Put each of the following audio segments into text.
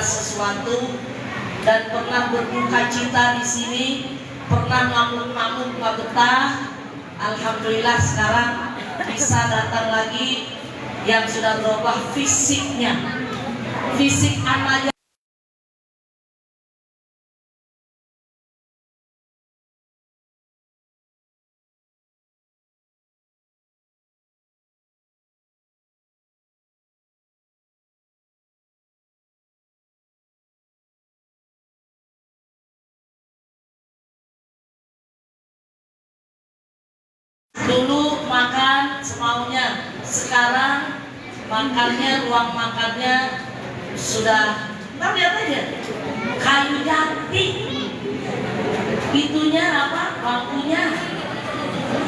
sesuatu dan pernah berduka cita di sini, pernah ngamuk-ngamuk nggak betah. Alhamdulillah sekarang bisa datang lagi yang sudah berubah fisiknya, fisik anaknya. Dulu makan semaunya, sekarang makannya, ruang makannya sudah, kita lihat aja, kayu jati. Itunya apa? Bangkunya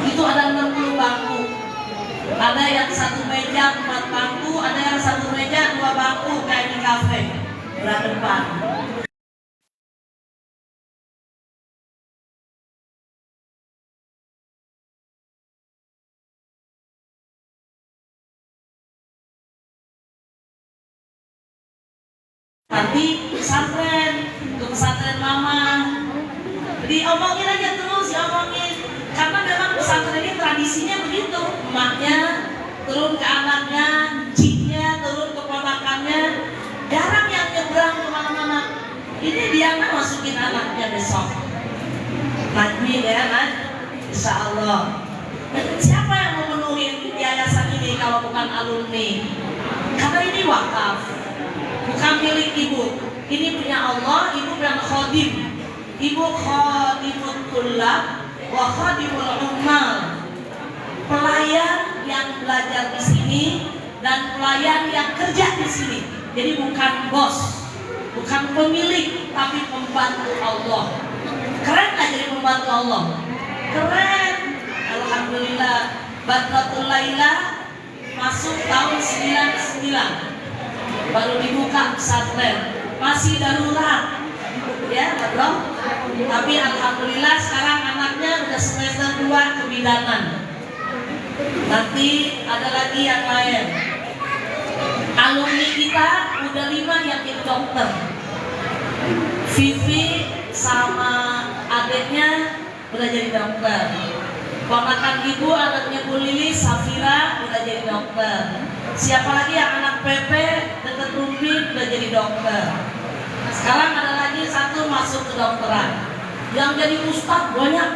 itu ada 60 bangku. Ada yang 1 meja 4 bangku, ada yang 1 meja 2 bangku kayak di kafe berhadapan. Nanti pesantren, ke pesantren mama, diomongin aja terus, diomongin. Karena memang pesantren ini tradisinya begitu, emaknya turun ke anaknya, ciknya turun ke ponakannya, jarang yang nyebrang kemana-mana. Ini dia kan masukin anaknya besok. Najmi ya kan, insya Allah. Siapa yang memenuhi yayasan ini kalau bukan alumni? Karena ini wakaf, bukan milik ibu. Ini punya Allah, ibu punya khodim. Ibu khadimul tullab wa khadimul ummal. Pelayan yang belajar di sini dan pelayan yang kerja di sini. Jadi bukan bos, bukan pemilik, tapi pembantu Allah. Keren gak jadi pembantu Allah? Keren. Alhamdulillah. Badratul Laila masuk tahun 99. Baru dibuka pesantren, masih darurat ya Badro. Tapi alhamdulillah sekarang anaknya udah semester 2 kebidanan. Nanti ada lagi yang lain. Alumni kita udah 5 yang jadi dokter. Vivi sama adiknya udah jadi dokter. Ponakan ibu, anaknya Bu Lili, Safira udah jadi dokter. Siapa lagi yang anak Pepe deket Rumpin udah jadi dokter. Sekarang ada lagi 1 masuk ke dokteran. Yang jadi ustadz banyak,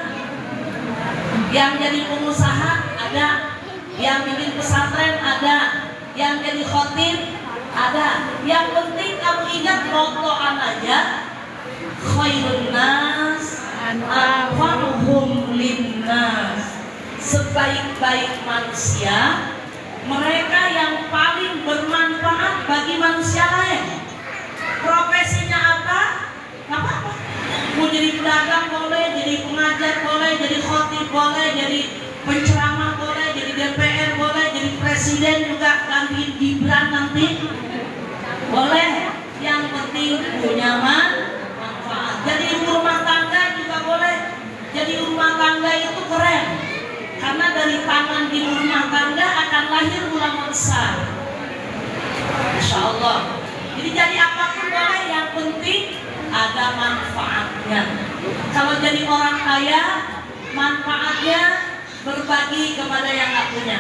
yang jadi pengusaha ada, yang bikin pesantren ada, yang jadi khotib ada. Yang penting kamu ingat motoan aja, khairun nas anfa'uhum linnas. Sebaik-baik manusia mereka yang paling bermanfaat bagi manusia lain. Profesinya apa? Gak apa-apa. Mau jadi pedagang boleh, jadi pengajar boleh, jadi khotib boleh, jadi penceramah boleh, jadi DPR boleh, jadi presiden juga, gantiin Gibran nanti boleh. Yang penting punya manfaat. Jadi ibu rumah tangga juga boleh. Jadi rumah tangga itu keren, karena dari tangan ibu rumah tangga akan lahir ulama besar, insya Allah. Jadi apapun boleh, yang penting ada manfaatnya. Kalau jadi orang kaya, manfaatnya berbagi kepada yang nggak punya.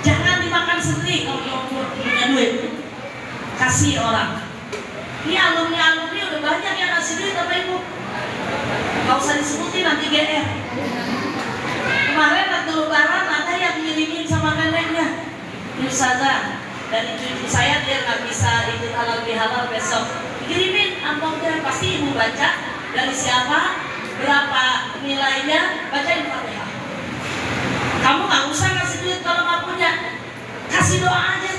Jangan dimakan sendiri kalau punya duit, kasih orang. Ini alumni udah banyak yang ngasih duit Bapak Ibu. Gak usah disebutin nanti GR. Kemarin waktu lebaran ada yang ngirimin sama neneknya, Ustazah, dari cucu saya dia nggak bisa ikut halal bihalal besok, kirimin amplopnya, pasti ibu baca dari siapa, berapa nilainya, bacain Fatihah. Kamu nggak usah ngasih duit kalau nggak punya, kasih doa aja,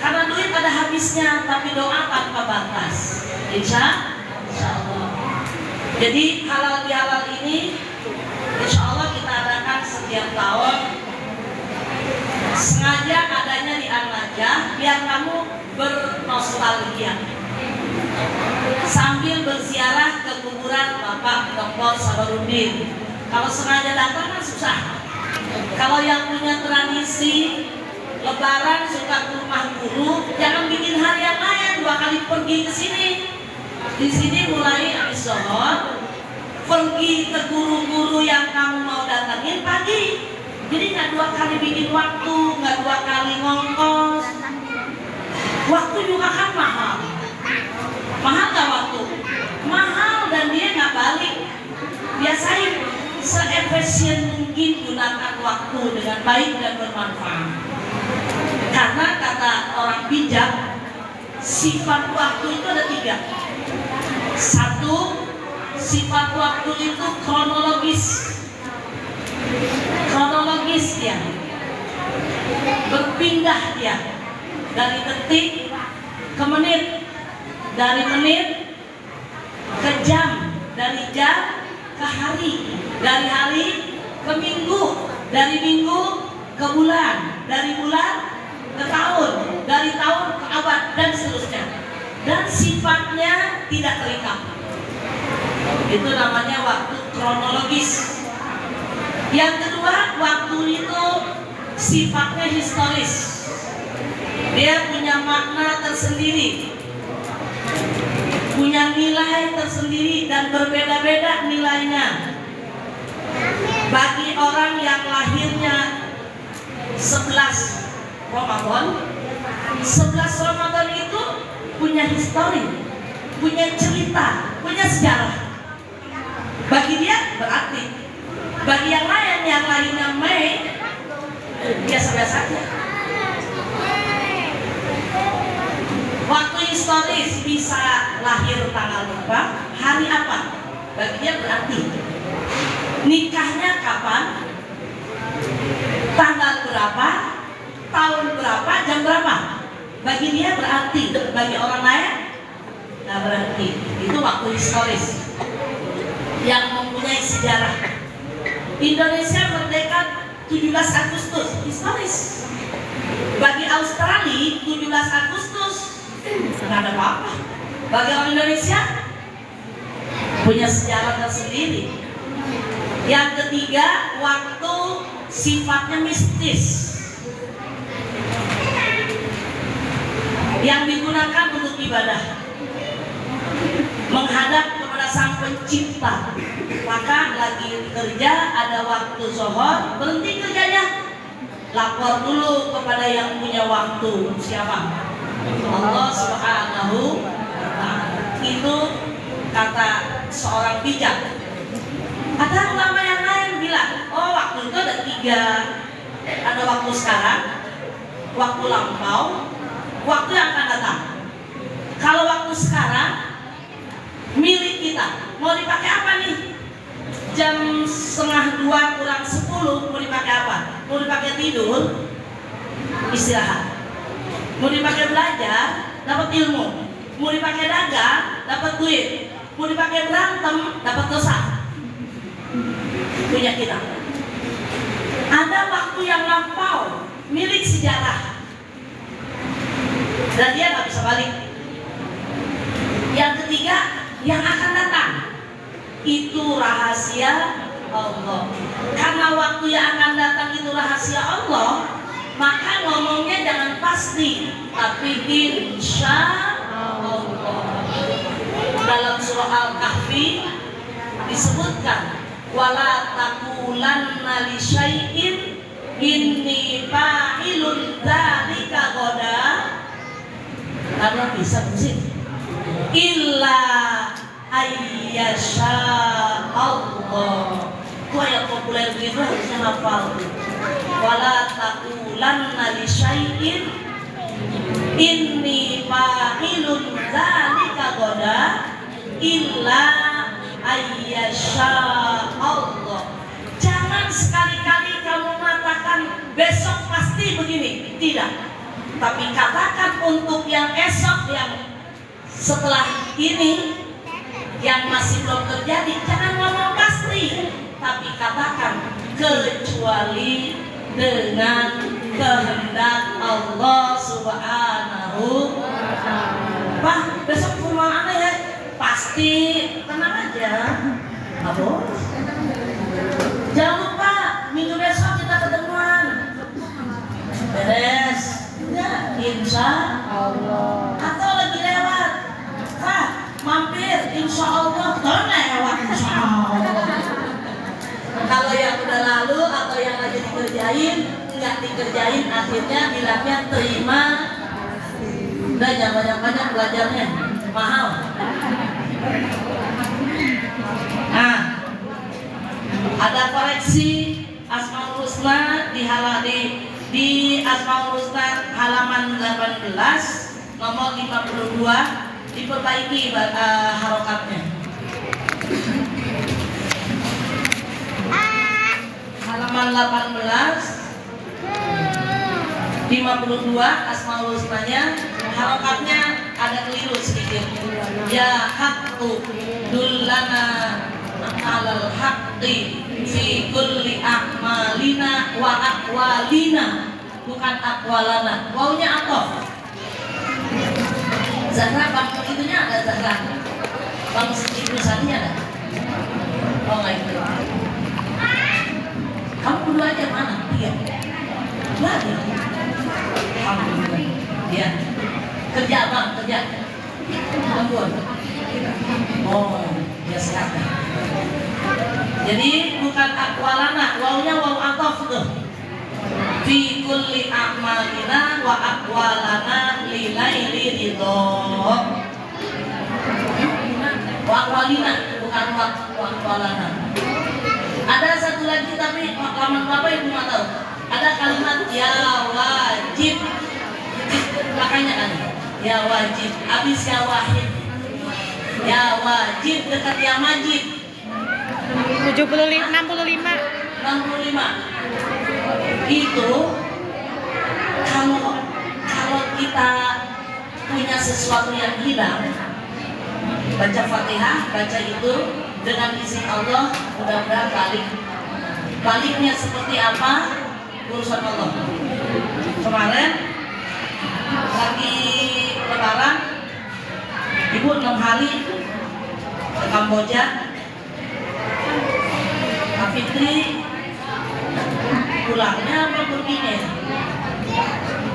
karena duit ada habisnya, tapi doa tanpa batas. Insya Allah. Jadi halal bihalal ini insya Allah kita adakan setiap tahun. Sengaja adanya di Al-Najah biar kamu bernostalgia sambil berziarah ke kuburan Bapak Dr. Sabarudin. Kalau sengaja datang kan susah. Kalau yang punya tradisi Lebaran suka ke rumah guru, jangan bikin hari yang lain 2 kali penuh. pergi ke sini. Di sini mulai habis zuhur, pergi ke guru-guru yang kamu mau datangin pagi. Jadi nggak 2 kali bikin waktu, nggak 2 kali ngongkos. Waktu juga kan mahal. Mahal nggak waktu? Mahal, dan dia nggak balik. Biasain se-efisien mungkin gunakan waktu dengan baik dan bermanfaat. Karena kata orang bijak, sifat waktu itu ada 3. 1, sifat waktu itu kronologis. Kronologis dia, berpindah dia dari detik ke menit, dari menit ke jam, dari jam ke hari, dari hari ke minggu, dari minggu ke bulan, dari bulan ke tahun, dari tahun ke abad, dan seterusnya. Dan sifatnya tidak terikat. Itu namanya waktu kronologis. Yang kedua, waktu itu sifatnya historis. Dia punya makna tersendiri, punya nilai tersendiri, dan berbeda-beda nilainya. Bagi orang yang lahirnya 11 Ramadan, 11 Ramadan itu punya histori, punya cerita, punya sejarah. Bagi dia berarti. Bagi yang lain yang lainnya Mei, biasa-biasa aja. Waktu historis bisa lahir tanggal berapa, hari apa, bagi dia berarti. Nikahnya kapan, tanggal berapa, tahun berapa, jam berapa, bagi dia berarti. Bagi orang lain nggak berarti. Itu waktu historis yang mempunyai sejarah. Indonesia merdeka 17 Agustus, historis. Bagi Australia 17 Agustus nggak ada apa-apa. Bagi orang Indonesia punya sejarah tersendiri. Yang ketiga, waktu sifatnya mistis, yang digunakan untuk ibadah, menghadap kepada Sang Pencipta. Maka lagi kerja, ada waktu zuhur, berhenti kerjanya, lapor dulu kepada yang punya waktu. Siapa? Allah Subhanahu wa ta'ala. Itu kata seorang bijak. Ada ulama yang lain bilang, oh waktu itu ada 3. Ada waktu sekarang, waktu lampau, waktu yang akan datang. Kalau waktu sekarang milik kita, mau dipakai apa nih? Jam 1:30 kurang 10 mau dipakai apa? Mau dipakai tidur, istirahat. Mau dipakai belajar, dapat ilmu. Mau dipakai dagang, dapat duit. Mau dipakai berantem, dapat dosa. Punya kita. Ada waktu yang lampau, milik sejarah, dan dia nggak bisa balik. Yang ketiga, yang akan datang, itu rahasia Allah. Karena waktu yang akan datang itu rahasia Allah, maka ngomongnya jangan pasti, tapi insya Allah. Dalam surah Al-Kahfi disebutkan, wala taqulanna li syai'in inni fa'ilun dzalika ghadan. Karena bisa musik illa ayyasha Allah. Itu ayat populer begitu, harusnya hafal. Wala taqulanna li syai'in inni fa'ilun dzalika ghadan illa ayyasha Allah. Jangan sekali-kali kamu mengatakan besok pasti begini, tidak. Tapi katakan untuk yang esok, yang setelah ini, yang masih belum terjadi, jangan ngomong pasti, tapi katakan kecuali dengan kehendak Allah Subhanahu wa ta'ala. Pak, besok rumah aneh ya? Pasti, tenang aja. Apa? Jangan lupa minggu besok kita ketemuan. Beres. Ya, insya Allah. Atau lagi lewat, akhirnya bilangnya terima. Udah jangan banyak-banyak belajarnya, mahal. Nah, ada koreksi Asmaul Husna di Asmaul Husna halaman 18 nomor 52 diperbaiki harokatnya. Halaman 18 52 Asmaul Husnanya harokatnya ada keliru sedikit. Ya haqqu dullana alal haqqi fi kulli a'malina wa aqwalina, bukan aqwalana. Wawunya atof. Zahra bang itunya ada Zahra. Bang Ibu Saninya ada? Oh nggak itu. Kamu berdua aja mana? Iya. Lagi. Alhamdulillah. Ya. Kerja bang, kerja. Ampun. Oh, ya sehat. Jadi bukan akwalana, wawunya wawu atof tuh. Fi kulli a'malina wa aqwalana lilaili ridho. Wa aqwalina, bukan wa aqwalana. Ada satu lagi tapi halaman berapa ibu nggak tahu. Ada kalimat ya wajib, belakangnya kan ya wajib, habis ya wahid, ya wajib dekat ya majid. 65. Itu kalau kita punya sesuatu yang hilang, baca Fatihah, baca itu dengan izin Allah, mudah-mudahan baliknya seperti apa urusan Allah. Kemarin lagi lebaran, ibu 6 hari ke Kamboja. Kak Fitri pulangnya apa begini,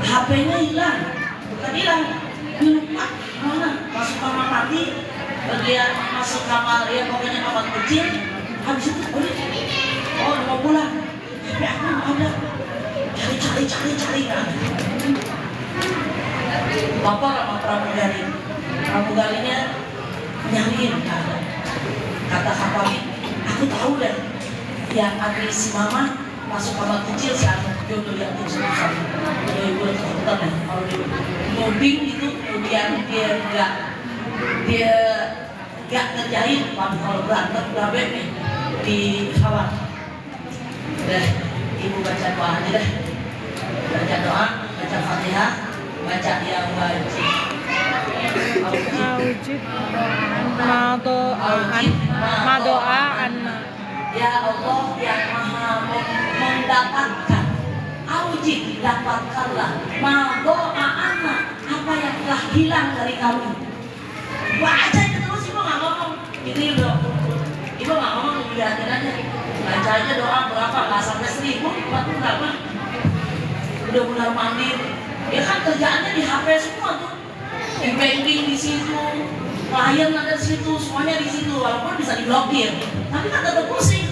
HP-nya hilang, bukan hilang, lupa mana masuk kamar mandi, bagian masuk kamar ya pokoknya kamar kecil. Habis itu oh mau pulang, HP aku nggak ada, cari kan. Bapak sama pramugarinya nyariin kan. Kata Kapolri, aku tahu deh yang habis mama masuk kamar kecil si anak jodoh yang susah. Jodoh ibu ketakutan ya kalau di mobil itu kemudian dia nggak ngerjain, kalau berantem berabe nih di pesawat. Udah ibu baca doa aja deh, baca doa, baca Fatihah, baca yang wajib. Aujib madoaan. Ya Allah yang maha mendapatkan, aujib dapatkanlah, madoa'ana apa yang telah hilang dari kami. Baca aja terus, ibu nggak ngomong. Ini udah, ibu nggak ngomong, dilihatin aja. Baca aja doa berapa, nggak sampai 1000, berapa? Udah benar mandir. Ya kan kerjaannya di HP semua tuh, di banking di situ, klien ada di situ, semuanya di situ. Walaupun bisa diblokir, tapi kan tetap pusing.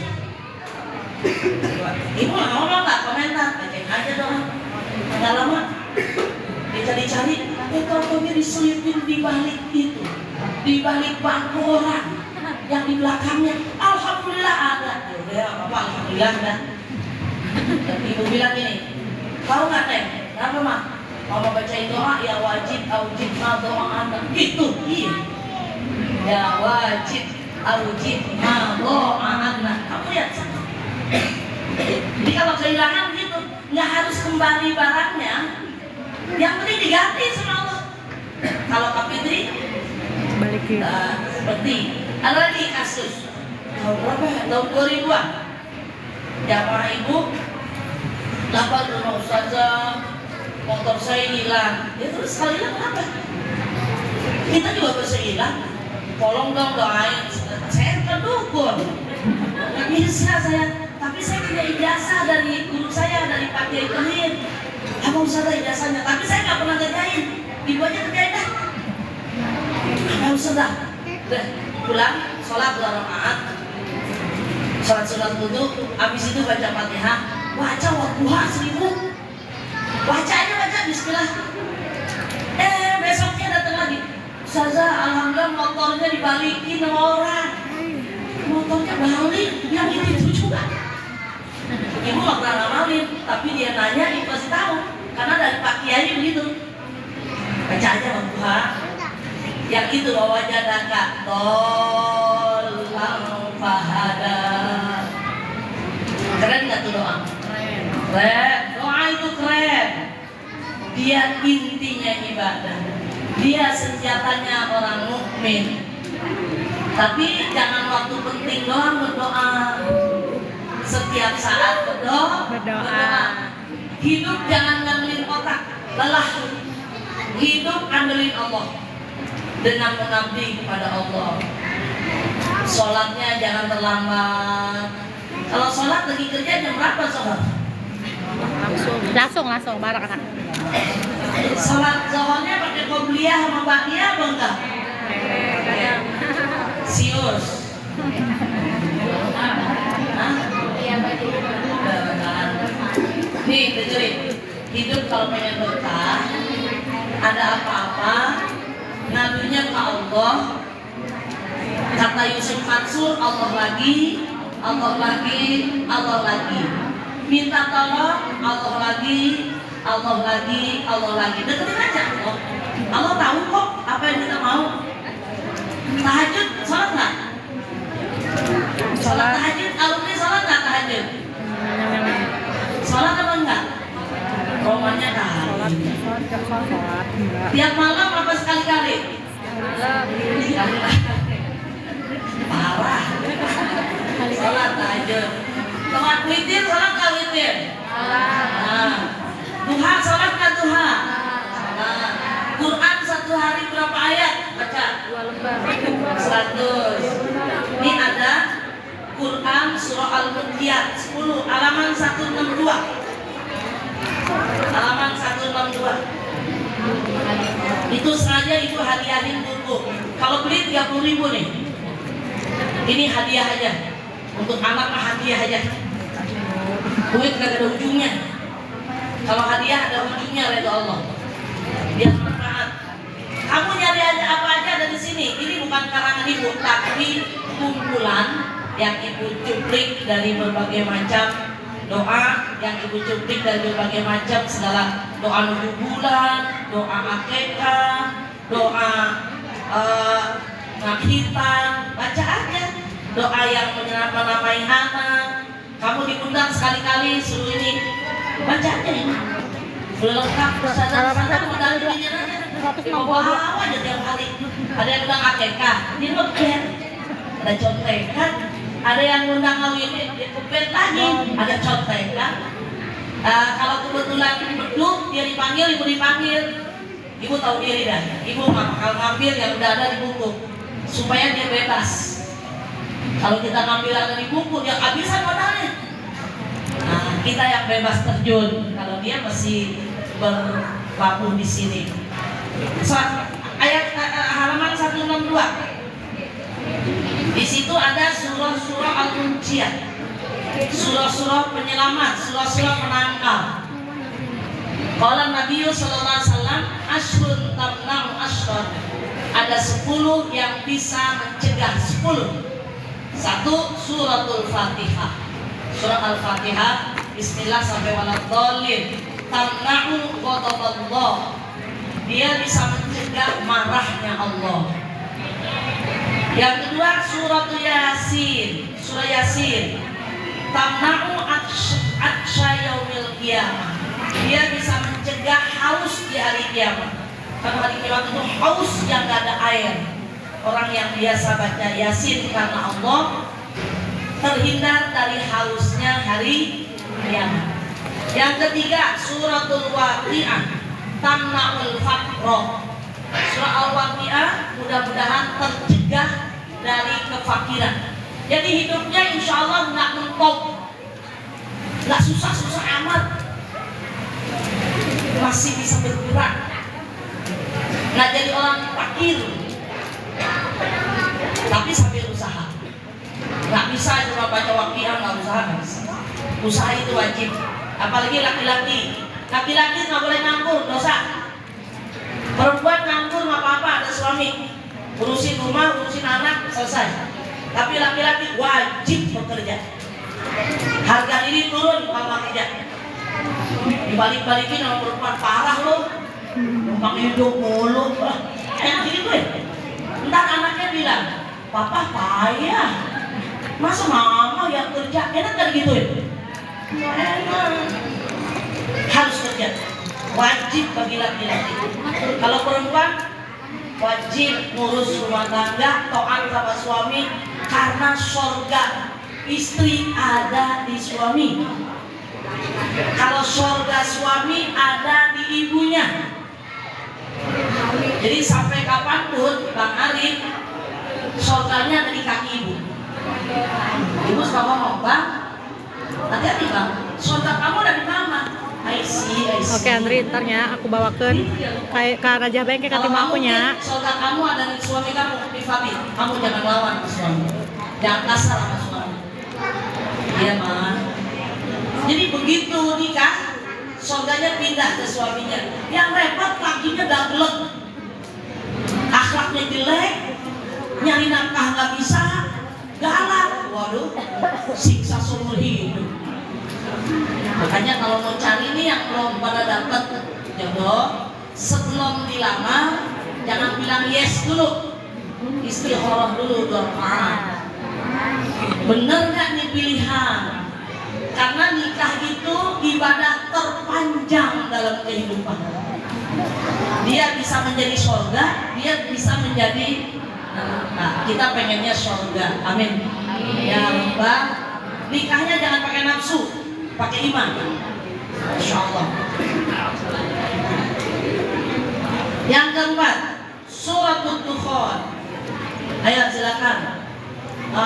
Ibu nggak ngomong, nggak komentar, bacain aja doa. Nggak lama, dicari-cari, fotonya diselipin di balik itu, di balik bangku orang yang di belakangnya. Alhamdulillah ada. Ya apa alhamdulillah dah. Dan ibu bilang ini, tahu nggak Teh? Kenapa mah? Mau bacain doa ya wajib aujib ma doa anak gitu. Iya. Ya wajib aujib ma doa anak. Kamu lihat sana. Jadi kalau kehilangan gitu, nggak harus kembali barangnya. Yang penting diganti sama Allah. Kalau Kak Fitri balikin. Seperti ada lagi kasus tahun berapa ya? Tahun 2000-an. Jamaah ibu dapat rumah ustazah, motor saya hilang. Ya terus sekali hilang kenapa? Kita juga bisa hilang. Tolong dong doain. Saya kan dukun. Nggak bisa saya. Tapi saya punya ijazah dari guru saya, dari Pak Kiai Ibrahim. Apa ustazah ijazahnya? Tapi saya nggak pernah kerjain. Ibu aja kerjain dah. Apa ustazah? Udah pulang, sholat 2 rakaat, sholat sunat wudu, habis itu baca Fatihah, baca wadduha 1000. baca bismillah. Besoknya datang lagi, Ustazah, alhamdulillah motornya dibalikin sama orang. Motornya balik, yang itu juga. Ibu nggak pernah ngamalin, tapi dia nanya, ibu pasti tahu, karena dari Pak Kiai begitu. Baca aja Bang Tuhan. Yang itu bahwa jadaka tolang fahada. Keren nggak tuh doa? Keren. Doa itu keren. Dia intinya ibadah. Dia senjatanya orang mukmin. Tapi jangan waktu penting doang berdoa. Setiap saat berdoa. Hidup jangan ngandelin otak, lelah. Hidup andelin Allah dengan mengabdi kepada Allah. Sholatnya jangan terlambat. Kalau sholat lagi kerja jam berapa sholat? Langsung bareng anak. Sholat zohornya pakai qobliyah sama ba'diyah apa enggak? Sius. Nih, dengerin. Hidup kalau pengen berkah, ada apa-apa, ngadunya ke Allah. Kata Yusuf Mansur, Allah lagi. Minta tolong, Allah lagi. Deketin aja Allah. Allah tahu kok apa yang kita mau. Tahajud, sholat nggak? Sholat tahajud, alumni sholat nggak tahajud? Sholat apa enggak? Romannya kan. Tiap malam apa sekali-kali? Parah. Sholat tahajud. Sholat witir, sholat nggak witir? Duha, sholat nggak duha? Quran satu hari berapa ayat? Baca 100. Ini ada Quran surah Al-Murqiyat 10 halaman 162. Halaman 162. Itu sengaja ibu hadiahin buku. Kalau beli 30.000 nih. Ini hadiah aja. Untuk anak mah hadiah aja. Duit gak ada ujungnya. Kalau hadiah ada ujungnya reda Allah. Biar bermanfaat. Kamu nyari aja apa aja dari sini. Ini bukan karangan ibu, tapi kumpulan yang ibu cuplik dari berbagai macam doa, yang ibu cuplik dari berbagai macam segala doa nunggu bulan, doa akikah, doa ngakhitan, baca aja doa yang menamai anak. Kamu diundang sekali-kali suruh ini, baca aja ini. Belum lengkap, sadar-sadar modal dirinya aja. Bawa aja tiap hari. Ada yang bilang akikah, dia ngeband. Ada contekan. Ada yang undang ngawin, dia ngeband lagi. Ada contekan. Kalau kebetulan beduk, dia dipanggil, ibu dipanggil. Ibu tahu diri dah. Ibu nggak bakal ngambil yang udah ada di buku, supaya dia bebas. Kalau kita ngambil ada di buku, dia kehabisan modalnya. Nah, kita yang bebas terjun. Kalau dia masih berlabuh di sini. Ayat halaman 162. Di situ ada surah-surah al-munjiyah, surah-surah penyelamat, surah-surah penangkal. Qala Nabi sallallahu alaihi wasallam, ashrun tamna'u ashran. Ada 10 yang bisa mencegah 10. 1 suratul Fatihah. Surah Al-Fatihah, bismillah sampai waladhdallin. Tamna'u ghadaballah. Dia bisa mencegah marahnya Allah. Yang kedua surah Yasin. Surah Yasin. Tamna'u atsya yaumil qiyamah. Dia bisa mencegah haus di hari kiamat. Karena hari kiamat itu haus yang gak ada air. Orang yang biasa baca Yasin karena Allah terhindar dari hausnya hari kiamat. Yang ketiga suratul Waqiah. Tamna'ul faqra. Surah Al-Waqiah mudah-mudahan tercegah dari kefakiran. Jadi hidupnya insya Allah nggak mentok, nggak susah-susah amat, masih bisa bergerak, nggak jadi orang fakir, tapi sambil usaha. Nggak bisa cuma baca Waqiah nggak usaha, nggak bisa. Usaha itu wajib, apalagi laki-laki. Laki-laki nggak boleh nganggur, dosa. Perempuan nganggur nggak apa-apa, ada suami. Urusin rumah, urusin anak, selesai. Tapi laki-laki wajib bekerja. Harga diri turun kalau kerja. Dibalik-balikin sama perempuan, parah loh. Numpang hidup mulu. Enak gini gue. Ntar anaknya bilang, papa payah. Masa mama yang kerja? Enak kan gituin? Enak. Harus kerja. Wajib bagi laki-laki. Kalau perempuan wajib ngurus rumah tangga, taat sama suami, karena surga istri ada di suami. Kalau surga suami ada di ibunya. Jadi sampai kapanpun Bang Arif, surganya ada di kaki ibu. Ibu suka ngomong, Bang, hati-hati Bang, surga kamu ada di mama. I see. Oke Andri, ntarnya aku bawakan kayak ke Raja Bengke ke tim akunya. Surga kamu ada di suami kamu, di Fabi. Kamu jangan lawan ke suami, jangan kasar sama suami. Iya mah. Jadi begitu nikah, surganya pindah ke suaminya. Yang repot kakinya gaglek, akhlaknya jelek, nyari nafkah nggak bisa, galak. Waduh, siksa seumur hidup. Makanya kalau mau cari ini yang belum pada dapat jodoh, sebelum dilamar jangan bilang yes dulu, istikharah dulu doa. Bener nggak nih pilihan? Karena nikah itu ibadah terpanjang dalam kehidupan. Dia bisa menjadi surga, dia bisa menjadi kita pengennya surga. Amin. Ya Rabbal, nikahnya jangan pakai nafsu, pakai iman. Insyaallah. Yang keempat, surat Dukhan. Ayo silakan.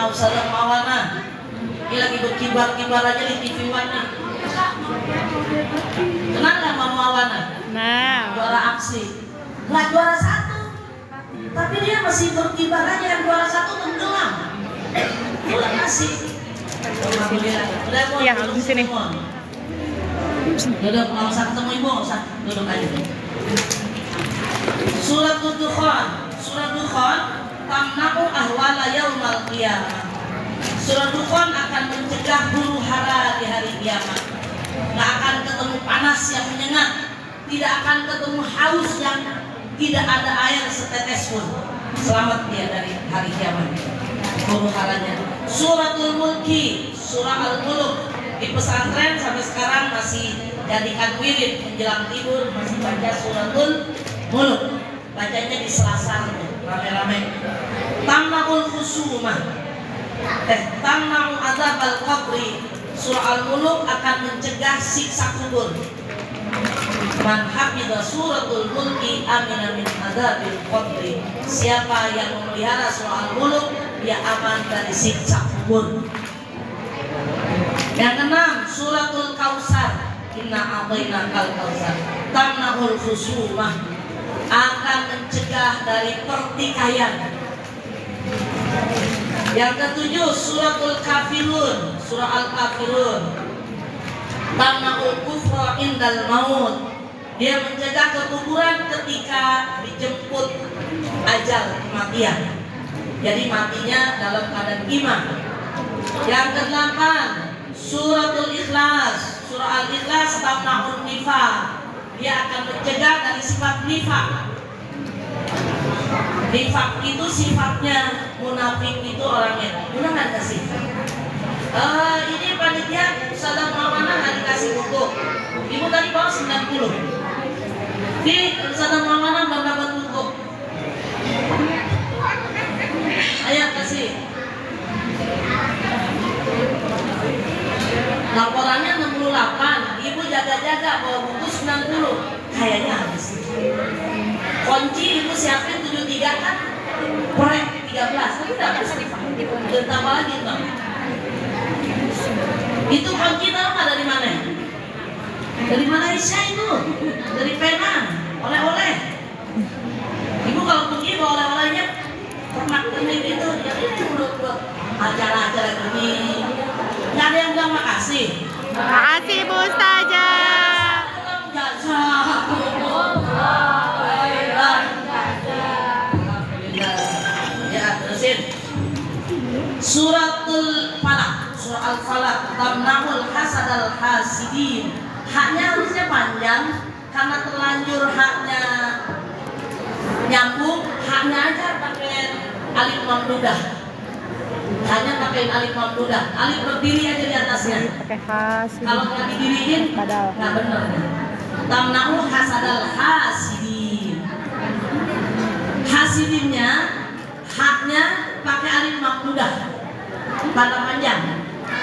Ustazah Mawana. Ini lagi berkibar-kibar aja di TV One nih. Kenal nggak Mama Mawana? Nah, Juara aksi. Nggak juara satu, tapi dia masih berkibar aja. Yang juara satu tenggelam. Terima kasih. Alhamdulillah. Udah mau Iya, duduk di sini. semua. Duduk, nggak usah ketemu ibu, nggak usah. Duduk aja. Surat Dukhan. Surat Dukhan tamna'u ahwala yaumal qiyamah. Surat Dukhan akan mencegah huru hara di hari kiamat. Nggak akan ketemu panas yang menyengat, tidak akan ketemu haus yang tidak ada air setetes pun. Selamat dia dari hari kiamat. Huru haranya. Suratul Mulki, surah Al-Mulk, di pesantren sampai sekarang masih jadikan wirid menjelang tidur, masih baca suratul Mulk. Bacanya di Selasar rame-rame. Tamna'ul khusumah, tamna'u adzabal qabri. Surah Al-Mulk akan mencegah siksa kubur. Man hafidha suratul mulki amina min adzabil qabri. Siapa yang memelihara surah Al-Mulk, dia aman dari siksa kubur. Yang keenam, suratul Kautsar. Inna a'tainakal kautsar. Tamna'ul khusumah, akan mencegah dari pertikaian. Yang ketujuh, suratul Kafirun, surah Al-Kafirun. Tamna'ul kufra indal maut, dia mencegah kekufuran ketika dijemput ajal kematian. Jadi matinya dalam keadaan iman. Yang kedelapan, suratul Ikhlas, surah Al-Ikhlas. Tamna'ul nifaq, dia akan mencegah dari sifat nifaq. Nifaq itu sifatnya, munafik itu orangnya. Benar nggak kasih? Ini panitia Ustazah Mawana nggak dikasih buku. Ibu tadi bawa 90. Di Ustazah Mawana belum dapat buku. Ayo kasih. Laporannya 68. Ibu jaga-jaga bawa buku 90. Kayaknya habis. Kunci ibu siapin 73 kan? Proyek 13. Tapi udah habis. Dan tambah lagi Bang. Itu kunci tahu nggak dari mana? Dari Malaysia itu. Dari Penang. Oleh-oleh. Ibu kalau pergi bawa oleh-olehnya pernak-pernik itu. Ya ini buat acara-acara gini. Nggak ada yang bilang makasih. makasih Bu Ustazah. jazakumullah khairan. Ya, terusin. Suratul Falaq, surah Al-Falaq, tamna'ul hasadal hasidin. Haknya harusnya panjang karena terlanjur haknya nyambung, haknya aja pakai alif mamdudah. Hanya pakai alif mamdudah. Alif berdiri aja di atasnya. Pakai khas. Kalau nggak didiriin, Padahal. nggak benar. Tamna'ul hasadal hasidin. Hasidinnya haknya pakai alif mamdudah, tanda panjang.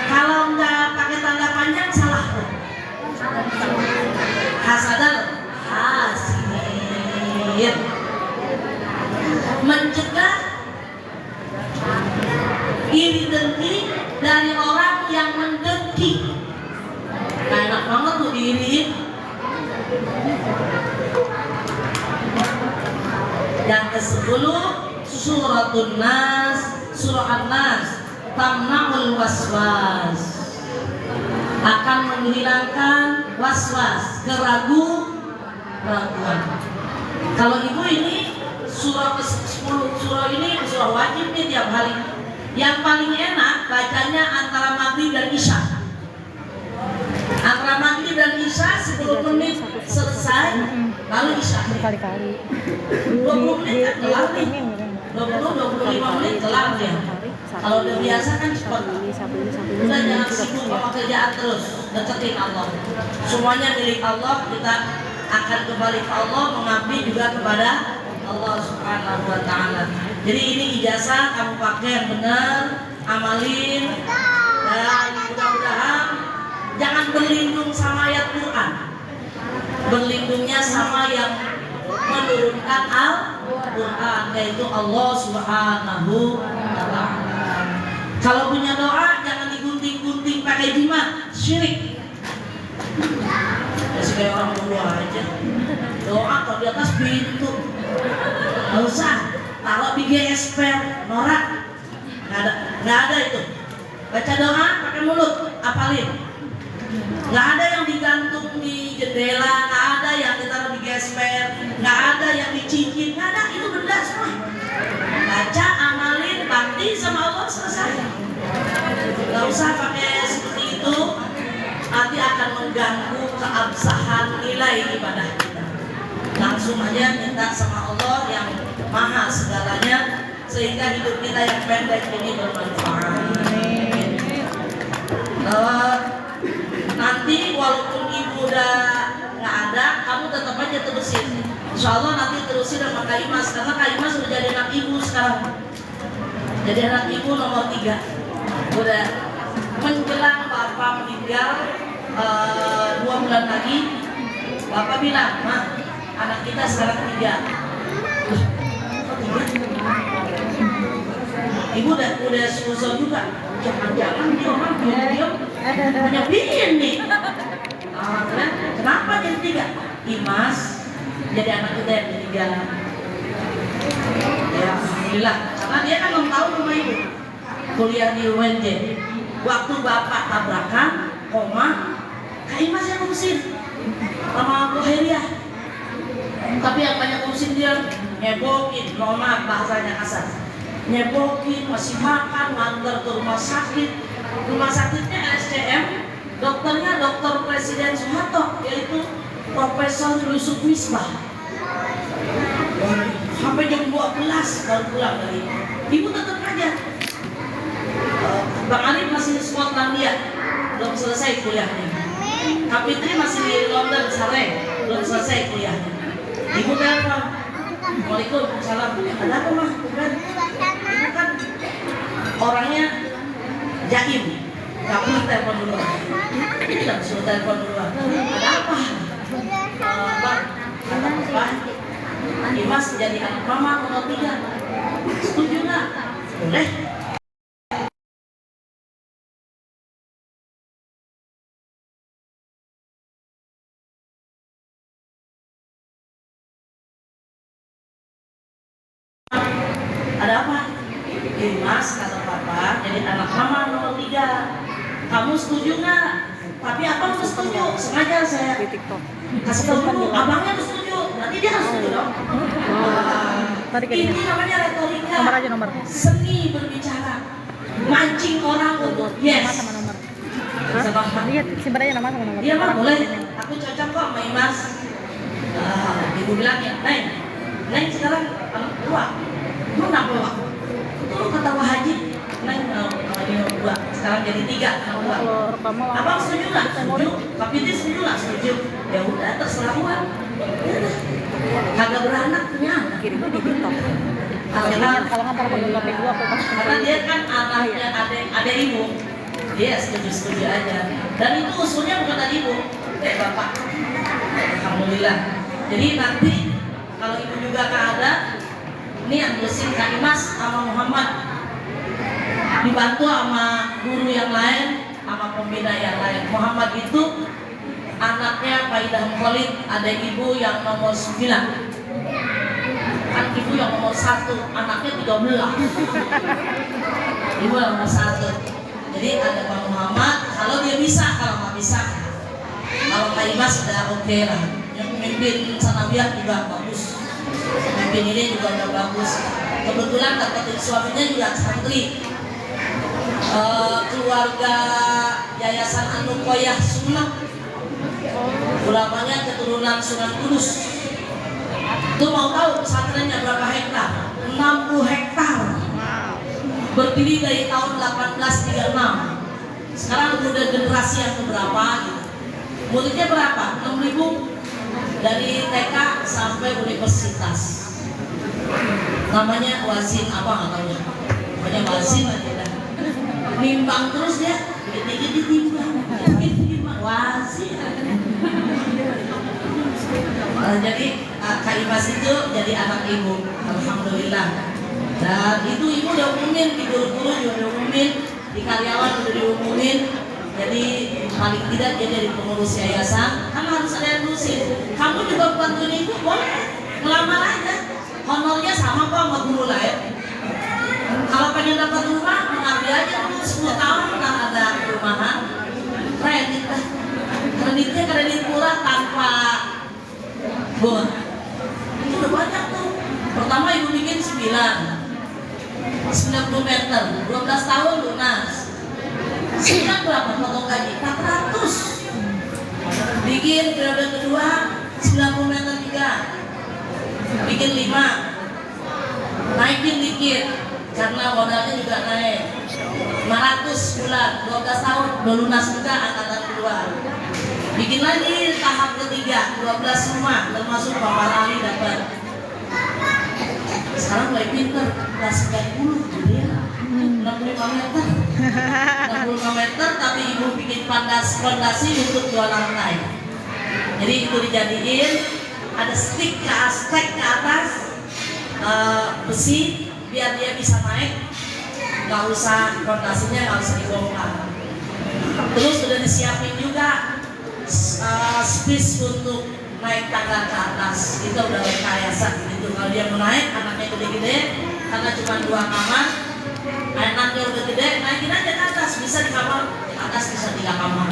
Kalau nggak pakai tanda panjang salah. Hasadal hasidin, mencegah iri dengki dari orang yang mendengki. Nah, enak banget tuh diiriin. Yang ke-10 Suratun Nas, surah An-Nas, tamna'ul waswas, akan menghilangkan waswas, keraguan. Kalau ibu ini surah ke-10, surah ini surah wajib nih tiap hari. Yang paling enak bacanya antara maghrib dan isya. Antara maghrib dan isya 10 menit selesai, lalu isya. Berkali-kali. 20 menit kan kelar nih. Ini 20-25 menit kelar dia. Kalau udah biasa kan cepat. Udah jangan sibuk sama kerjaan terus, deketin Allah. Semuanya milik Allah, kita akan kembali ke Allah, mengabdi juga kepada Allah Subhanahu wa Ta'ala. Jadi ini ijazah kamu pakai yang benar, amalin, dan mudah-mudahan jangan berlindung sama ayat Quran, berlindungnya sama yang menurunkan Al-Quran, yaitu Allah Subhanahu wa Ta'ala. Kalau punya doa jangan digunting-gunting pakai jimat, syirik. Ya kayak orang tua aja. Doa kalau di atas pintu, nggak usah taruh di GSP, norak, nggak ada itu. Baca doa pakai mulut, apalin. Nggak ada yang digantung di jendela, nggak ada yang ditaruh di gesper, nggak ada yang dicincin, nggak ada, itu benda semua. Baca, amalin, bakti sama Allah, selesai. Nggak usah pakai seperti itu, nanti akan mengganggu keabsahan nilai ibadah kita. Langsung aja minta sama Allah yang maha segalanya, sehingga hidup kita yang pendek ini bermanfaat. Nanti walaupun ibu udah nggak ada, kamu tetap aja terusin. Insya Allah nanti terusin sama Kak Imas, karena Kak Imas sudah jadi anak ibu sekarang. Jadi anak ibu nomor 3. Udah menjelang bapak meninggal 2 bulan lagi, bapak bilang, "Mak, anak kita sekarang 3." Ibu udah susah juga. Jangan-jangan dia orang diam-diam punya bini nih. Kenapa jadi 3? Imas jadi anak kita yang ketiga. Ya, alhamdulillah. Karena dia kan 6 tahun sama ibu, kuliah di UNJ. Waktu bapak tabrakan, koma, Kak Imas yang ngurusin sama Bu Heriah. Tapi yang banyak ngurusin dia nyebokin, nona bahasanya kasar. Nyebokin, masih makan, ngantar ke rumah sakit. Rumah sakitnya RSCM, dokternya dokter Presiden Soeharto, yaitu Profesor Yusuf Misbah. Sampai jam 12 baru pulang dari ibu tetap aja. Bang Arif masih di Skotlandia, belum selesai kuliahnya. Kak Fitri masih di London, Sareh, belum selesai kuliahnya. Ibu telepon, Waalaikumsalam. Ada apa mah? Bukan. Ibu kan orangnya jaim, nggak perlu telepon dulu. Tidak suruh telepon dulu. Ada apa? Bang, ada apa? Imas jadi anak mama nomor 3. Setuju nggak? Boleh. Ada apa? Imas kata papa jadi anak mama nomor 3. Kamu setuju nggak? tapi abang harus setuju. Sengaja saya di TikTok. kasih tahu dulu, abangnya harus setuju. Nanti dia harus setuju dong. Tadi Ini kayaknya. namanya retorika. Nomor aja nomor. Seni berbicara, mancing orang untuk Nama yes. sama nomor. Sama. Hah? Lihat simpan aja nama sama nomor. Iya mah Orang boleh. ini. Aku cocok kok sama Imas. Ibu bilang ya, Neng sekarang anak dua. Lu kenapa Wak? Itu kata Wah Haji, Neng dia dua. Sekarang jadi 3 anak dua. Kalau rekaman Abang setuju nggak? Setuju. Tapi dia setuju nggak? Setuju. Ya udah terserah Tuhan. Ya udah. Kagak beranak punya anak. kirimnya di TikTok. Karena Kalau nggak ntar pada HP gua aku pasti. karena dia kan anaknya ada ibu, dia setuju aja. Dan itu usulnya bukan dari ibu, dari bapak. Alhamdulillah. Jadi nanti kalau ibu juga nggak ada, ini yang ngurusin Kak Imas sama Muhammad, dibantu sama guru yang lain, sama pembina yang lain. Muhammad itu anaknya Pak Idham Khalid, ada ibu yang nomor 9. Kan ibu yang nomor 1, anaknya 13. Ibu yang nomor 1. Jadi ada Pak Muhammad, kalau dia bisa, kalau nggak bisa, kalau Pak Imas sudah oke lah. Yang pemimpin Sanawiyah juga bagus. Pemimpin ini juga udah bagus. Kebetulan dapat suaminya juga santri. Keluarga Yayasan Anukoyah Sunnah. Ulamanya keturunan Sunan Kudus. Itu mau tahu pesantrennya berapa hektar? 60 hektar. Berdiri dari tahun 1836. Sekarang udah generasi yang keberapa gitu. Muridnya berapa? 6.000 dari TK sampai universitas. Namanya Wazin apa nggak tahu ya? Namanya Wazin aja dah. Nimbang terus dia, dikit-dikit ditimbang, Wazin. Jadi Kak Imas itu jadi anak ibu, alhamdulillah. Dan itu ibu udah umumin, di guru-guru juga udah umumin, di karyawan udah diumumin. Jadi paling tidak dia jadi pengurus yayasan, kan harus ada yang ngurusin. Kamu juga bantuin ibu boleh, ngelamar aja. Honornya sama kok sama guru lain. Kalau pengen dapat rumah, mengambil aja dulu 10 tahun ntar ada perumahan. Kredit lah. Kreditnya kredit murah tanpa bon. Itu udah banyak tuh. Pertama ibu bikin 90 meter, 12 tahun lunas. Sekarang berapa potong gaji? 400. Bikin periode kedua 90 meter juga. Bikin 5. Naikin dikit karena modalnya juga naik. 500 bulan, 12 tahun udah lunas juga angkatan kedua. Bikin lagi tahap ketiga, 12 rumah termasuk Bapak Ali dapat. Sekarang mulai pinter, udah 90 jadi ya 65 meter. 65 meter tapi ibu bikin fondasi untuk 2 lantai. Jadi itu dijadiin ada stick ke atas besi biar dia bisa naik, nggak usah fondasinya nggak usah dibongkar. Terus sudah disiapin juga space untuk naik tangga ke atas. Itu udah rekayasa gitu. Kalau dia mau naik, anaknya gede-gede, karena cuma 2 kamar, anaknya udah gede, naikin aja ke atas. Bisa di kamar atas, bisa 3 kamar.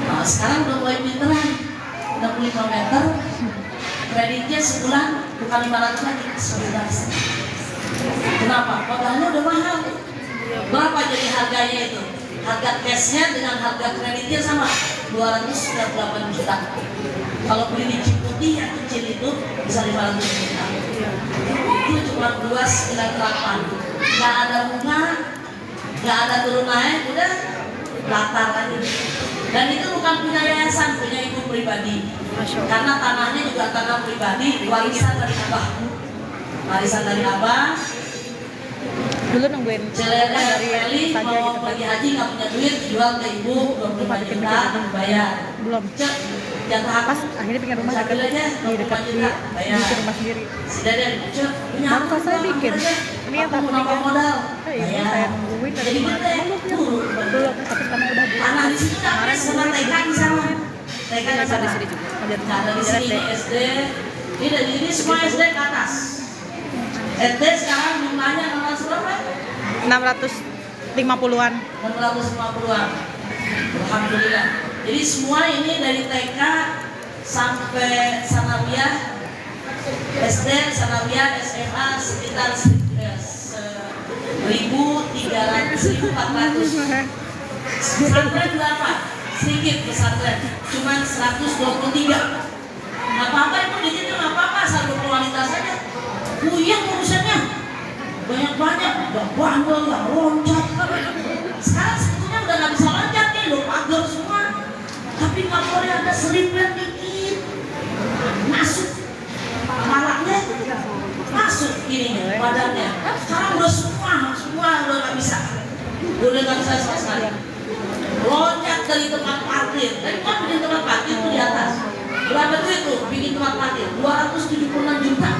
Nah, sekarang udah mulai pinteran, 65 meter, kreditnya sebulan bukan 500 lagi, 11. Kenapa? Modalnya udah mahal. Berapa jadi harganya itu? Harga cashnya dengan harga kreditnya sama, 298 juta. Kalau beli di Ciputi yang kecil itu bisa 500 juta. Itu cuma 298. Gak ada bunga, gak ada turun naik, udah latar lagi. Dan itu bukan punya yayasan, punya ibu pribadi. Karena tanahnya juga tanah pribadi, warisan dari abah. Warisan dari abah. Dulu nungguin Celana dari Feli saja mau gitu. pergi haji nggak punya duit, jual ke ibu 25 juta bayar. Belum. Cek jatah Pas akhirnya bikin rumah dekat Sambil aja, di dekat 25 di juta bayar. bikin rumah sendiri. Sudah deh, cek punya Baru apa? selesai bikin. Ini yang tahap nambah ketiga. modal. Iya, Bayar. saya nungguin dari Jadi kemarin. gede, Belum punya. turun. Belum, tapi sekarang udah bu. Tanah di situ ada sama TK di sana. TK di sana. Di sini juga. Nggak ada di sini SD. Ini dari ini semua SD ke atas. SD sekarang jumlahnya 600 berapa? 650-an. 650-an. Alhamdulillah. Jadi semua ini dari TK sampai sanawiyah, SD, sanawiyah, SMA sekitar 1.400. Pesantren berapa? Sedikit pesantren, cuma 123. Nggak apa-apa itu di situ, nggak apa-apa, asal berkualitas saja. Yang urusannya banyak-banyak, udah bandel, yang loncat. Sekarang sebetulnya udah nggak bisa loncat nih, lo pagar semua. Tapi nggak boleh ada selipnya dikit, masuk kepalanya, masuk ini badannya. Sekarang udah semua udah nggak bisa, udah nggak bisa sama sekali. Loncat dari tempat parkir, dan kan bikin tempat parkir itu di atas. Berapa duit tuh bikin tempat parkir? 276 juta.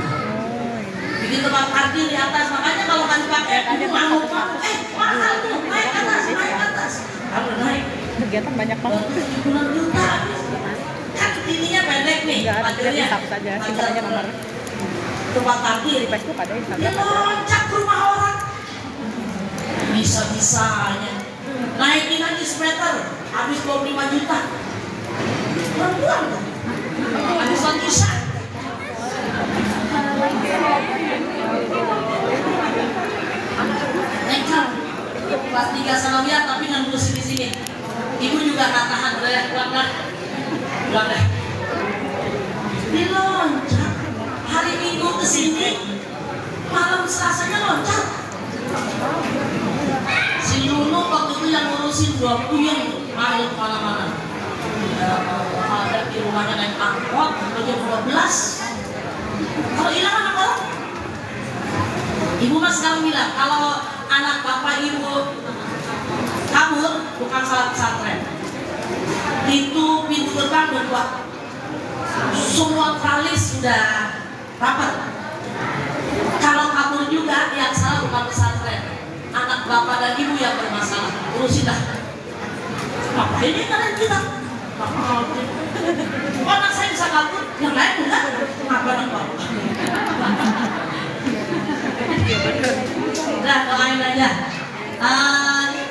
Bikin tempat parkir di atas, makanya kalau kan dipakai, mahal tuh, naik atas. Kamu naik. Kegiatan banyak banget. 276 juta. Kan ininya pendek nih, Enggak, parkirnya. bisa saja, simpan aja nomor. Tempat parkir. Di Facebook ada Dia Instagram. loncat ke rumah orang. Bisa-bisanya. Naikin lagi semeter, habis 25 juta. Perempuan tuh. Habis lagi bisa. Nekat. Kelas 3 sanawiyah tapi nggak ngurusin di sini. Ibu juga nggak tahan, pulang deh. Diloncat. Hari Minggu kesini, malam Selasanya loncat. Si Lulu waktu itu yang ngurusin 2 puyeng malu kemana-mana. Ada di rumahnya naik angkot jam 12. Kalau hilang anak orang, ibu mas sekarang bilang kalau anak bapak ibu kabur bukan salah pesantren. Itu pintu gerbang udah kuat, semua tralis sudah rapat. Kalau kabur juga yang salah bukan pesantren, anak bapak dan ibu yang bermasalah. Urusin dah. Apa ini kalian kita? Anak saya bisa kabur, yang lain enggak. Kenapa anak bapak? Udah doain aja.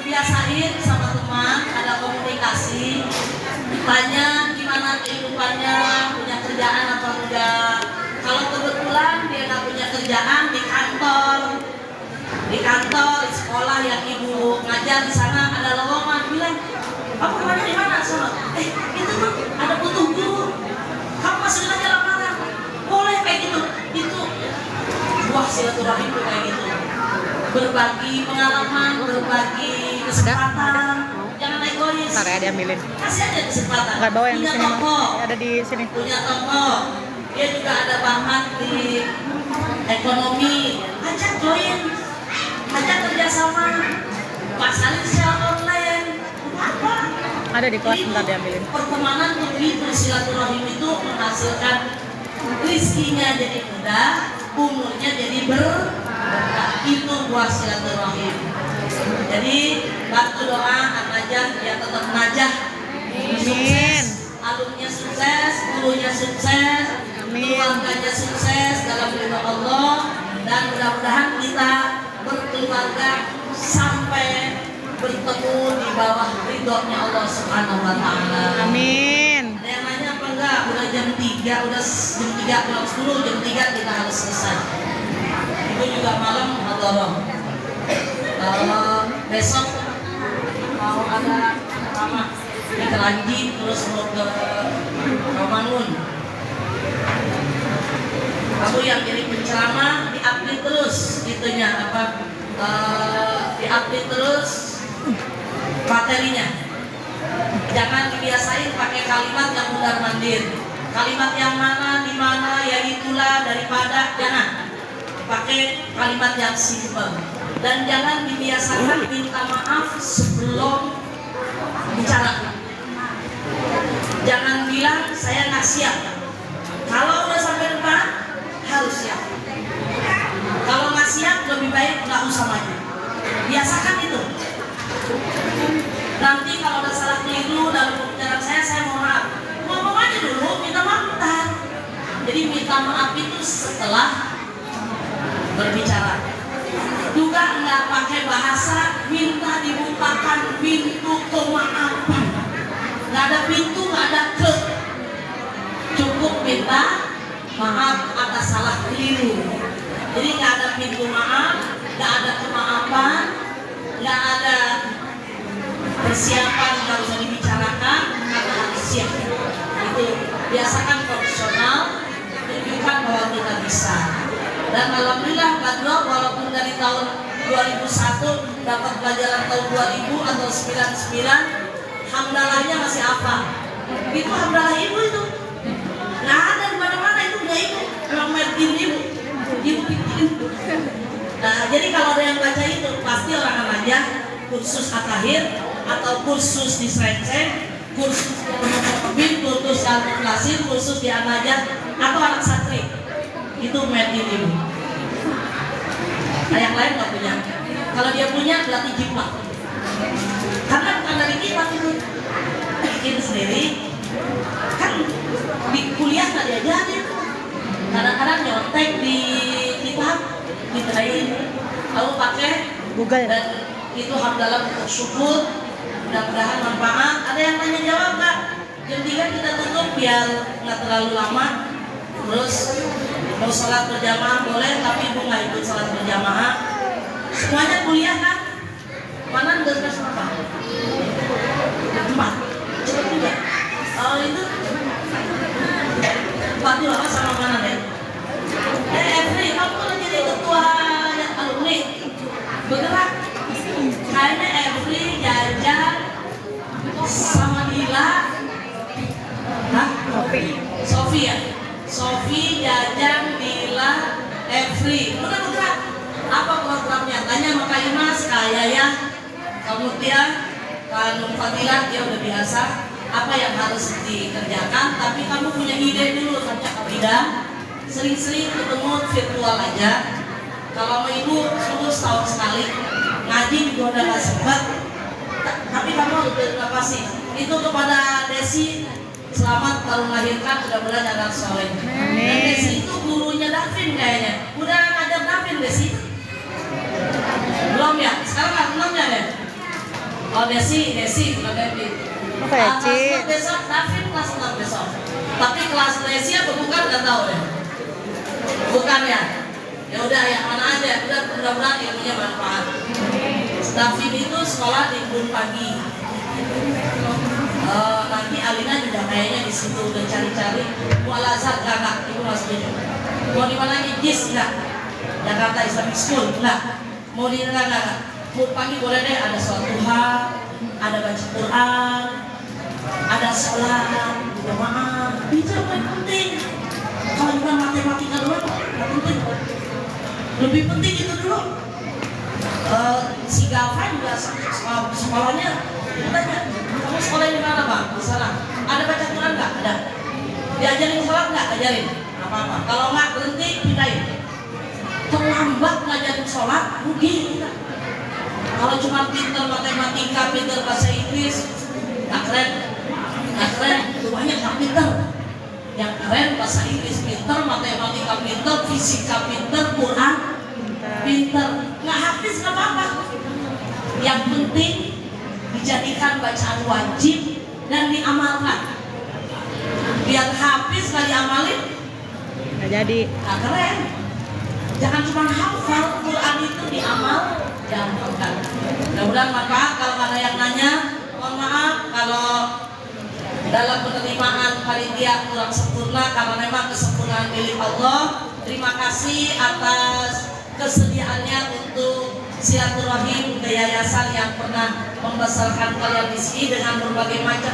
Biasain sama teman, ada komunikasi. Tanya gimana kehidupannya, punya kerjaan atau enggak. Kalau kebetulan dia nggak punya kerjaan di kantor, di sekolah yang ibu ngajar di sana ada lowongan, bilang kamu kerja di mana? Itu tuh ada butuh guru, kamu masih ngajar lamaran, boleh kayak gitu. Itu buah silaturahim tuh kayak gitu, berbagi pengalaman, berbagi kesempatan, jangan egois. Ntar ya diambilin. Kasih aja kesempatan. Nggak bawa yang di Punya sini. toko, Ada di sini. punya toko, dia juga ada bahan di ekonomi, ajak join, ajak kerjasama, pasarin secara online, apa? Ada di kelas, Jadi ntar diambilin. pertemanan begitu, silaturahim itu menghasilkan rizkinya jadi mudah, umurnya jadi berkah. Itu buah silaturahim. Jadi bantu doa An-Najah ya tetap najah, sukses, alumnya sukses, gurunya sukses, keluarganya sukses dalam ridho Allah, dan mudah-mudahan kita berkeluarga sampai bertemu di bawah ridhonya Allah Subhanahu wa Ta'ala. Amin. Ada yang nanya apa enggak? Udah jam 3, udah jam 3 kurang 10, jam 3 kita harus selesai. Itu juga malam hadharah. Besok mau ada ceramah di Keranji, terus mau ke Romangun. Kamu yang jadi penceramah di-update terus itunya apa? Di-update terus materinya. Jangan dibiasain pakai kalimat yang mundar-mandir. Kalimat yang mana, di mana, ya itulah, daripada, jangan. Pakai kalimat yang simpel. Dan jangan dibiasakan minta maaf sebelum bicara. Jangan bilang saya nggak siap. Kalau udah sampai depan harus siap. Kalau nggak siap lebih baik nggak usah maju. Biasakan itu. Nanti kalau ada salah keliru dalam pembicaraan saya mohon maaf. Ngomong aja dulu, minta maaf bentar. Jadi minta maaf itu setelah berbicara. juga nggak pakai bahasa minta dibukakan pintu kemaafan. Nggak ada pintu, nggak ada ke. Cukup minta maaf atas salah keliru. Jadi nggak ada pintu maaf, nggak ada kemaafan, nggak ada persiapan nggak usah dibicarakan karena harus siap. Itu biasakan profesional, tunjukkan bahwa kita bisa. Dan alhamdulillah Badro walaupun dari tahun 2001 dapat pelajaran tahun 2000 atau 99, hamdalahnya masih apa? Itu hamdalah ibu itu. Nggak ada di mana-mana, itu udah ibu. Memang merkin ibu. Ibu bikin. Nah, jadi kalau ada yang baca itu pasti orang remaja, kursus akhir atau kursus di Srenceng, kursus bin, kursus kalkulasi, kursus di Anajat atau anak santri. Itu merkin ibu. Nah, yang lain nggak punya. Kalau dia punya berarti jiplak. Karena bukan dari kita itu. Bikin sendiri. Kan di kuliah nggak diajarin. Kadang-kadang nyontek di kitab, diberain, lalu pakai Google. dan itu hamdalah untuk syukur. Mudah-mudahan manfaat. Ada yang tanya jawab nggak? Jam 3 kita tutup biar nggak terlalu lama. Terus mau sholat berjamaah boleh, tapi ibu nggak ikut sholat berjamaah. Semuanya kuliah kan? Mana udah semester apa? 4. Cepat juga. Oh itu Pati Bapak sama mana deh? Efri, kamu kan jadi ketua yang alumni. Bergerak. Kayaknya Efri, Jajan, sama Dila. Hah? Sofi ya? Sofi, Jajan, Dila, Efri. Udah bergerak. Apa programnya? Tanya sama Kak Imas, Kak Yaya, Kak Mutia, Kak Nur Fadilah, dia udah biasa. Apa yang harus dikerjakan, tapi kamu punya ide dulu. Tanya Kak Bida, sering-sering ketemu virtual aja. Kalau mau ibu suruh setahun sekali, ngaji juga udah gak sempat. Tapi kamu harus berterima kasih. Itu kepada Desi, selamat baru melahirkan, mudah-mudahan anak soleh. Dan Desi itu gurunya Davin kayaknya. Udah ngajar Davin Desi? Belum ya? Sekarang nggak belum ya deh? Oh Desi bukan Davin. Kelas besok Davin kelas 6 besok. Tapi kelas Desi apa bukan nggak tahu ya. Bukan ya. Ya udah yang mana aja. Udah mudah-mudahan ilmunya manfaat. Davin itu sekolah di Bun pagi. Nanti Alina juga kayaknya di situ udah cari-cari. Mau Al-Azhar enggak? Ibu masih setuju. Mau di mana lagi? JIS enggak? Jakarta Islamic School enggak? Mau di enggak? Bun pagi boleh deh, ada sholat duha, ada baca Quran, ada sholat jamaah. Itu yang paling penting. Kalau bukan matematika doang, nggak penting. Lebih penting itu dulu. Si Gafan juga sekolahnya, tanya, kamu sekolah di mana Bang? Di sana. Ada baca Quran nggak? Ada. Diajarin sholat nggak? Ajarin. Apa-apa. Kalau nggak berhenti, pindahin. Terlambat ngajarin sholat, rugi kita. Kalau cuma pinter matematika, pinter bahasa Inggris, nggak keren. Nggak keren, itu banyak yang pinter. Yang keren bahasa Inggris pinter, matematika pinter, fisika pinter, Quran pinter. Nggak habis nggak apa-apa. Yang penting dijadikan bacaan wajib dan diamalkan. Biar habis nggak diamalin, nggak jadi. nggak keren. Jangan cuma hafal, Quran itu diamalkan. Mudah-mudahan manfaat. Kalau ada yang nanya, mohon maaf kalau dalam penerimaan panitia kurang sempurna, karena memang kesempurnaan milik Allah. Terima kasih atas kesediaannya untuk silaturahim ke yayasan yang pernah membesarkan kalian di sini dengan berbagai macam